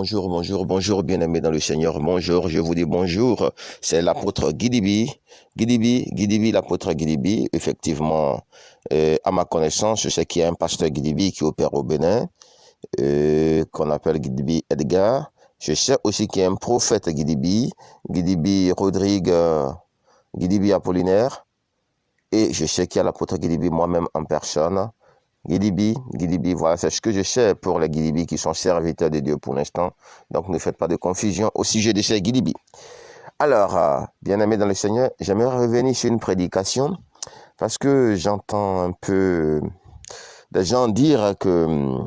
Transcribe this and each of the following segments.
Bonjour, bonjour, bonjour, bien-aimés dans le Seigneur. Bonjour, je vous dis bonjour. C'est l'apôtre Guidibi. Guidibi, l'apôtre Guidibi. Effectivement, à ma connaissance, je sais qu'il y a un pasteur Guidibi qui opère au Bénin, qu'on appelle Guidibi Edgar. Je sais aussi qu'il y a un prophète Guidibi, Guidibi Rodrigue, Guidibi Apollinaire. Et je sais qu'il y a l'apôtre Guidibi moi-même en personne. Guidibi, voilà, c'est ce que je sais pour les Guidibi qui sont serviteurs de Dieu pour l'instant. Donc ne faites pas de confusion au sujet de ces Guidibi. Alors, bien-aimés dans le Seigneur, j'aimerais revenir sur une prédication parce que j'entends un peu des gens dire que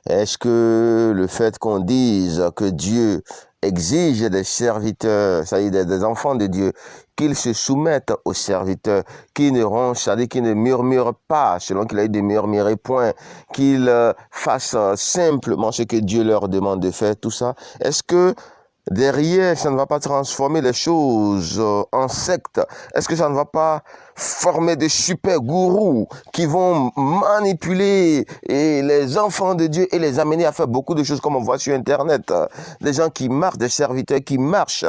est-ce que le fait qu'on dise que Dieu exige des serviteurs, ça y est, des enfants de Dieu, qu'ils se soumettent aux serviteurs, qu'ils ne rongent, c'est-à-dire qu'ils ne murmurent pas, selon qu'il a eu de murmurer point, qu'ils fassent simplement ce que Dieu leur demande de faire, tout ça. Est-ce que derrière, ça ne va pas transformer les choses en secte? Est-ce que ça ne va pas former des super gourous qui vont manipuler les enfants de Dieu et les amener à faire beaucoup de choses comme on voit sur Internet? Des gens qui marchent, des serviteurs qui marchent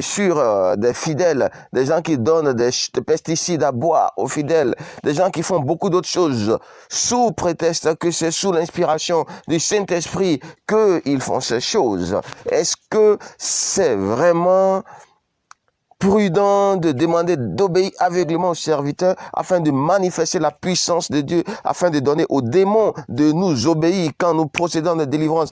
sur des fidèles, des gens qui donnent des pesticides à boire aux fidèles, des gens qui font beaucoup d'autres choses sous prétexte que c'est sous l'inspiration du Saint-Esprit qu'ils font ces choses. Est-ce que c'est vraiment prudent de demander d'obéir aveuglément aux serviteurs afin de manifester la puissance de Dieu, afin de donner aux démons de nous obéir quand nous procédons de délivrance,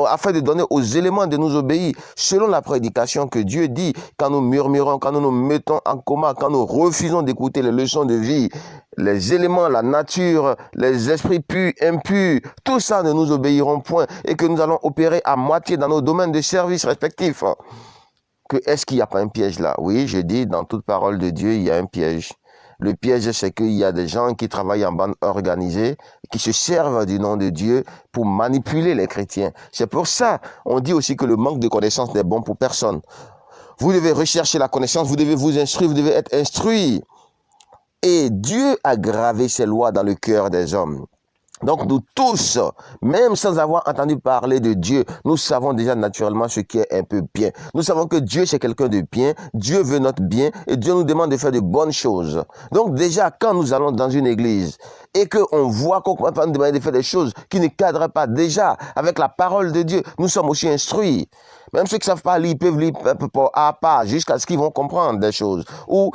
afin de donner aux éléments de nous obéir, selon la prédication que Dieu dit, quand nous murmurons, quand nous nous mettons en coma, quand nous refusons d'écouter les leçons de vie, les éléments, la nature, les esprits purs, impurs, tout ça ne nous obéiront point et que nous allons opérer à moitié dans nos domaines de service respectifs. Est-ce qu'il n'y a pas un piège là? Oui, je dis, dans toute parole de Dieu, il y a un piège. Le piège, c'est qu'il y a des gens qui travaillent en bande organisée, qui se servent du nom de Dieu pour manipuler les chrétiens. C'est pour ça, on dit aussi que le manque de connaissance n'est bon pour personne. Vous devez rechercher la connaissance, vous devez vous instruire, vous devez être instruit. Et Dieu a gravé ses lois dans le cœur des hommes. Donc nous tous, même sans avoir entendu parler de Dieu, nous savons déjà naturellement ce qui est un peu bien. Nous savons que Dieu c'est quelqu'un de bien, Dieu veut notre bien et Dieu nous demande de faire de bonnes choses. Donc déjà quand nous allons dans une église et qu'on voit qu'on va nous demander de faire des choses qui ne cadrent pas déjà avec la parole de Dieu, nous sommes aussi instruits. Même ceux qui ne savent pas lire, ils peuvent lire à pas jusqu'à ce qu'ils vont comprendre des choses. Ou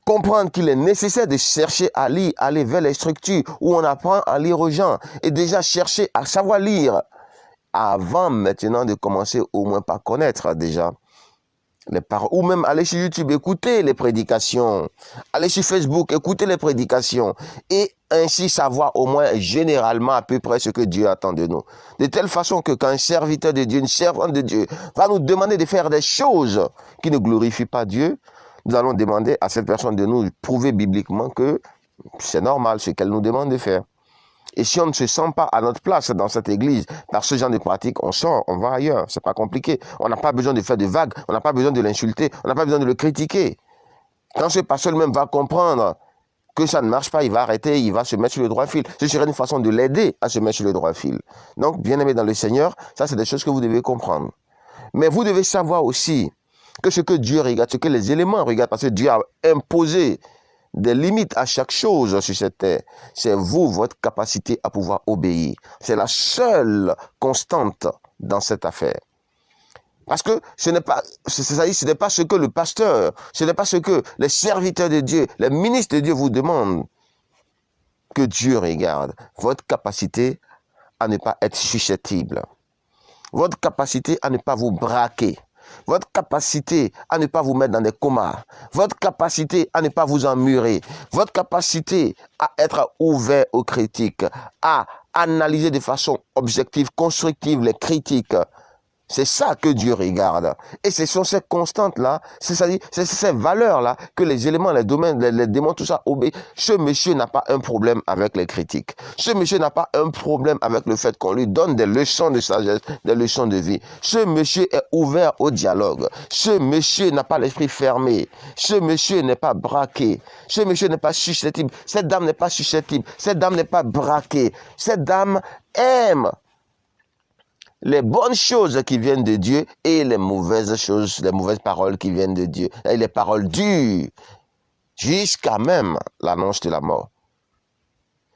comprendre qu'il est nécessaire de chercher à lire, aller vers les structures où on apprend à lire aux gens et déjà chercher à savoir lire avant maintenant de commencer au moins par connaître déjà les paroles. Ou même aller sur YouTube, écouter les prédications, aller sur Facebook, écouter les prédications et ainsi savoir au moins généralement à peu près ce que Dieu attend de nous. De telle façon que quand un serviteur de Dieu, une servante de Dieu va nous demander de faire des choses qui ne glorifient pas Dieu, nous allons demander à cette personne de nous prouver bibliquement que c'est normal ce qu'elle nous demande de faire. Et si on ne se sent pas à notre place dans cette église, par ce genre de pratique, on sort, on va ailleurs. C'est pas compliqué. On n'a pas besoin de faire de vagues, on n'a pas besoin de l'insulter, on n'a pas besoin de le critiquer. Quand ce pasteur même va comprendre que ça ne marche pas, il va arrêter, il va se mettre sur le droit fil. Ce serait une façon de l'aider à se mettre sur le droit fil. Donc, bien aimé dans le Seigneur, ça c'est des choses que vous devez comprendre. Mais vous devez savoir aussi que ce que Dieu regarde, ce que les éléments regardent, parce que Dieu a imposé des limites à chaque chose sur cette terre, c'est vous, votre capacité à pouvoir obéir. C'est la seule constante dans cette affaire. Parce que ce n'est pas ce que le pasteur, ce n'est pas ce que les serviteurs de Dieu, les ministres de Dieu vous demandent que Dieu regarde. Votre capacité à ne pas être susceptible. Votre capacité à ne pas vous braquer. Votre capacité à ne pas vous mettre dans des comas, votre capacité à ne pas vous emmurer, votre capacité à être ouvert aux critiques, à analyser de façon objective, constructive les critiques. C'est ça que Dieu regarde. Et ce sont ces constantes-là, c'est ces valeurs-là que les éléments, les domaines, les démons, tout ça obéissent. Ce monsieur n'a pas un problème avec les critiques. Ce monsieur n'a pas un problème avec le fait qu'on lui donne des leçons de sagesse, des leçons de vie. Ce monsieur est ouvert au dialogue. Ce monsieur n'a pas l'esprit fermé. Ce monsieur n'est pas braqué. Ce monsieur n'est pas susceptible. Cette dame n'est pas susceptible. Cette dame n'est pas braquée. Cette dame aime les bonnes choses qui viennent de Dieu et les mauvaises choses, les mauvaises paroles qui viennent de Dieu, et les paroles dures, jusqu'à même l'annonce de la mort.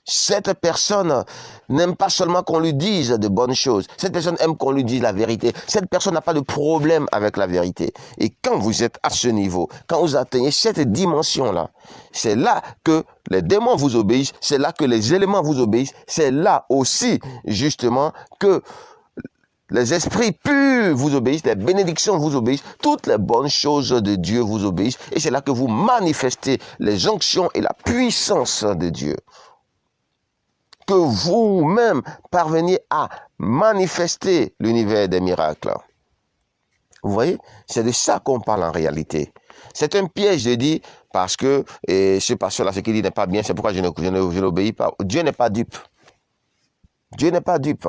Cette personne n'aime pas seulement qu'on lui dise de bonnes choses. Cette personne aime qu'on lui dise la vérité. Cette personne n'a pas de problème avec la vérité. Et quand vous êtes à ce niveau, quand vous atteignez cette dimension-là, c'est là que les démons vous obéissent, c'est là que les éléments vous obéissent, c'est là aussi, justement, que les esprits purs vous obéissent, les bénédictions vous obéissent, toutes les bonnes choses de Dieu vous obéissent. Et c'est là que vous manifestez les onctions et la puissance de Dieu. Que vous-même parveniez à manifester l'univers des miracles. Vous voyez, c'est de ça qu'on parle en réalité. C'est un piège de dire, parce que ce pasteur-là, ce qu'il dit n'est pas bien, c'est pourquoi je n'obéis pas. Dieu n'est pas dupe. Dieu n'est pas dupe.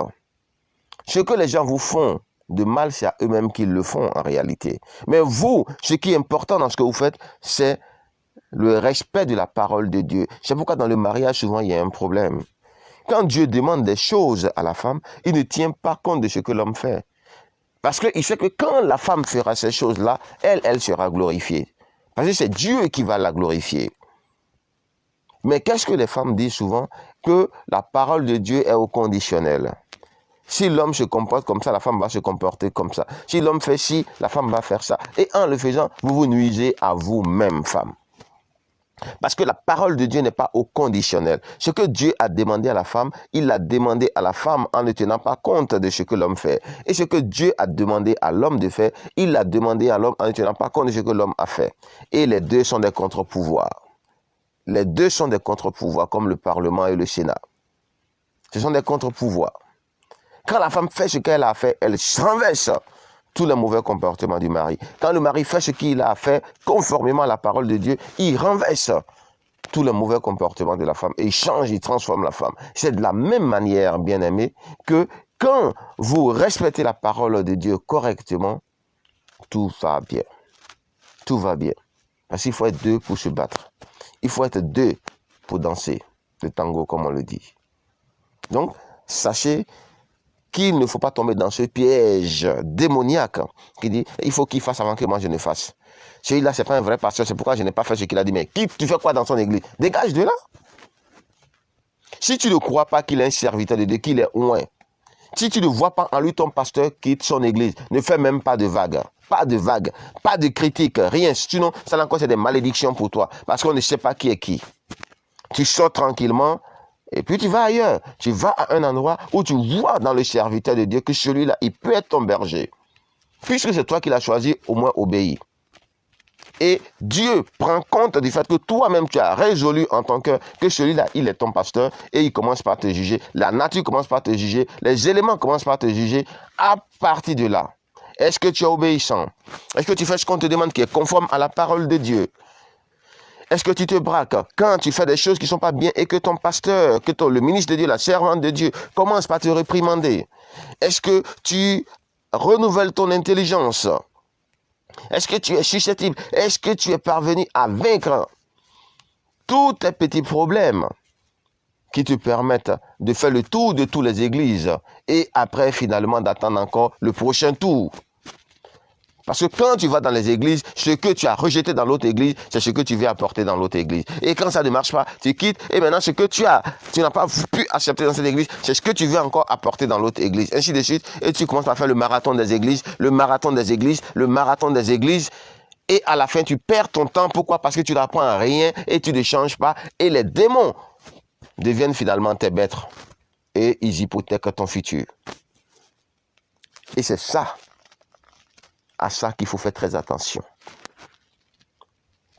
Ce que les gens vous font de mal, c'est à eux-mêmes qu'ils le font en réalité. Mais vous, ce qui est important dans ce que vous faites, c'est le respect de la parole de Dieu. C'est pourquoi dans le mariage, souvent, il y a un problème. Quand Dieu demande des choses à la femme, il ne tient pas compte de ce que l'homme fait. Parce qu'il sait que quand la femme fera ces choses-là, elle sera glorifiée. Parce que c'est Dieu qui va la glorifier. Mais qu'est-ce que les femmes disent souvent? Que la parole de Dieu est au conditionnel. Si l'homme se comporte comme ça, la femme va se comporter comme ça. Si l'homme fait ci, la femme va faire ça. Et en le faisant, vous vous nuisez à vous-même, femme. Parce que la parole de Dieu n'est pas au conditionnel. Ce que Dieu a demandé à la femme, il l'a demandé à la femme en ne tenant pas compte de ce que l'homme fait. Et ce que Dieu a demandé à l'homme de faire, il l'a demandé à l'homme en ne tenant pas compte de ce que l'homme a fait. Et les deux sont des contre-pouvoirs. Les deux sont des contre-pouvoirs, comme le Parlement et le Sénat. Ce sont des contre-pouvoirs. Quand la femme fait ce qu'elle a fait, elle renverse tous les mauvais comportements du mari. Quand le mari fait ce qu'il a fait, conformément à la parole de Dieu, il renverse tous les mauvais comportements de la femme et il change, il transforme la femme. C'est de la même manière, bien-aimé, que quand vous respectez la parole de Dieu correctement, tout va bien. Tout va bien. Parce qu'il faut être deux pour se battre. Il faut être deux pour danser le tango, comme on le dit. Donc, sachez qu'il ne faut pas tomber dans ce piège démoniaque qui dit il faut qu'il fasse avant que moi je ne fasse. Celui-là, ce n'est pas un vrai pasteur, c'est pourquoi je n'ai pas fait ce qu'il a dit. Mais tu fais quoi dans son église? Dégage de là. Si tu ne crois pas qu'il est un serviteur de Dieu, qu'il est loin, si tu ne vois pas en lui ton pasteur, quitte son église. Ne fais même pas de vagues. Pas de vagues, pas de critiques, rien. Sinon, ça encore c'est des malédictions pour toi. Parce qu'on ne sait pas qui est qui. Tu sors tranquillement. Et puis tu vas ailleurs, tu vas à un endroit où tu vois dans le serviteur de Dieu que celui-là, il peut être ton berger. Puisque c'est toi qui l'as choisi, au moins obéis. Et Dieu prend compte du fait que toi-même tu as résolu en ton cœur que celui-là, il est ton pasteur et il commence par te juger. La nature commence par te juger, les éléments commencent par te juger. À partir de là, est-ce que tu es obéissant? Est-ce que tu fais ce qu'on te demande qui est conforme à la parole de Dieu? Est-ce que tu te braques quand tu fais des choses qui ne sont pas bien et que ton pasteur, le ministre de Dieu, la servante de Dieu, commence par te réprimander? Est-ce que tu renouvelles ton intelligence? Est-ce que tu es susceptible? Est-ce que tu es parvenu à vaincre tous tes petits problèmes qui te permettent de faire le tour de toutes les églises et après finalement d'attendre encore le prochain tour? Parce que quand tu vas dans les églises, ce que tu as rejeté dans l'autre église, c'est ce que tu veux apporter dans l'autre église. Et quand ça ne marche pas, tu quittes. Et maintenant, ce que tu n'as pas pu accepter dans cette église, c'est ce que tu veux encore apporter dans l'autre église. Ainsi de suite. Et tu commences par faire le marathon des églises, le marathon des églises, le marathon des églises. Et à la fin, tu perds ton temps. Pourquoi? Parce que tu n'apprends rien et tu ne changes pas. Et les démons deviennent finalement tes maîtres. Et ils hypothèquent ton futur. Et c'est ça. À ça qu'il faut faire très attention.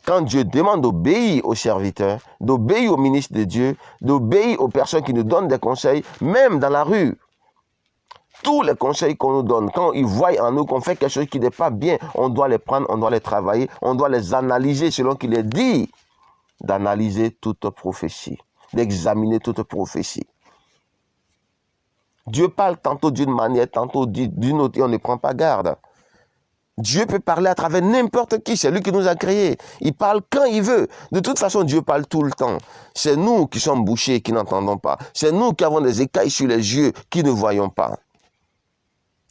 Quand Dieu demande d'obéir aux serviteurs, d'obéir aux ministres de Dieu, d'obéir aux personnes qui nous donnent des conseils, même dans la rue, tous les conseils qu'on nous donne, quand ils voient en nous qu'on fait quelque chose qui n'est pas bien, on doit les prendre, on doit les travailler, on doit les analyser selon qu'il est dit, d'analyser toute prophétie, d'examiner toute prophétie. Dieu parle tantôt d'une manière, tantôt d'une autre, et on ne prend pas garde. Dieu peut parler à travers n'importe qui, c'est lui qui nous a créés. Il parle quand il veut. De toute façon, Dieu parle tout le temps. C'est nous qui sommes bouchés, qui n'entendons pas. C'est nous qui avons des écailles sur les yeux, qui ne voyons pas.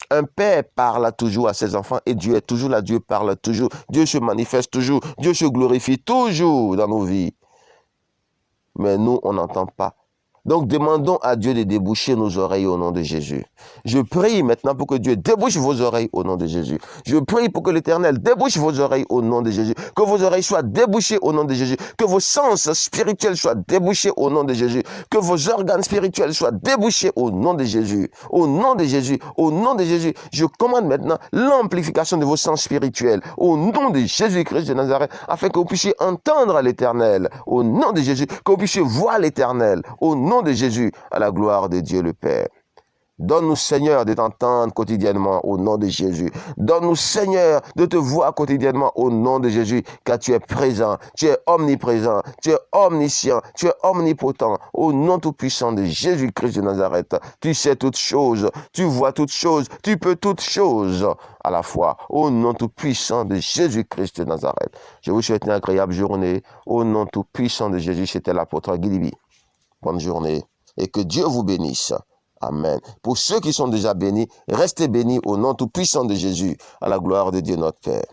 Un père parle toujours à ses enfants et Dieu est toujours là, Dieu parle toujours, Dieu se manifeste toujours, Dieu se glorifie toujours dans nos vies. Mais nous, on n'entend pas. Donc, demandons à Dieu de déboucher nos oreilles au nom de Jésus. Je prie maintenant pour que Dieu débouche vos oreilles au nom de Jésus. Je prie pour que l'Éternel débouche vos oreilles au nom de Jésus. Que vos oreilles soient débouchées au nom de Jésus. Que vos sens spirituels soient débouchés au nom de Jésus. Que vos organes spirituels soient débouchés au nom de Jésus. Au nom de Jésus. Au nom de Jésus. Je commande maintenant l'amplification de vos sens spirituels. Au nom de Jésus-Christ de Nazareth. Afin que vous puissiez entendre l'Éternel. Au nom de Jésus. Que vous puissiez voir l'Éternel. Au nom de Jésus, à la gloire de Dieu le Père. Donne-nous, Seigneur, de t'entendre quotidiennement au nom de Jésus. Donne-nous, Seigneur, de te voir quotidiennement au nom de Jésus, car tu es présent, tu es omniprésent, tu es omniscient, tu es omnipotent. Au nom tout-puissant de Jésus-Christ de Nazareth, tu sais toutes choses, tu vois toutes choses, tu peux toutes choses à la fois. Au nom tout-puissant de Jésus-Christ de Nazareth. Je vous souhaite une agréable journée. Au nom tout-puissant de Jésus, c'était l'apôtre Guy. Bonne journée et que Dieu vous bénisse. Amen. Pour ceux qui sont déjà bénis, restez bénis au nom tout-puissant de Jésus, à la gloire de Dieu notre Père.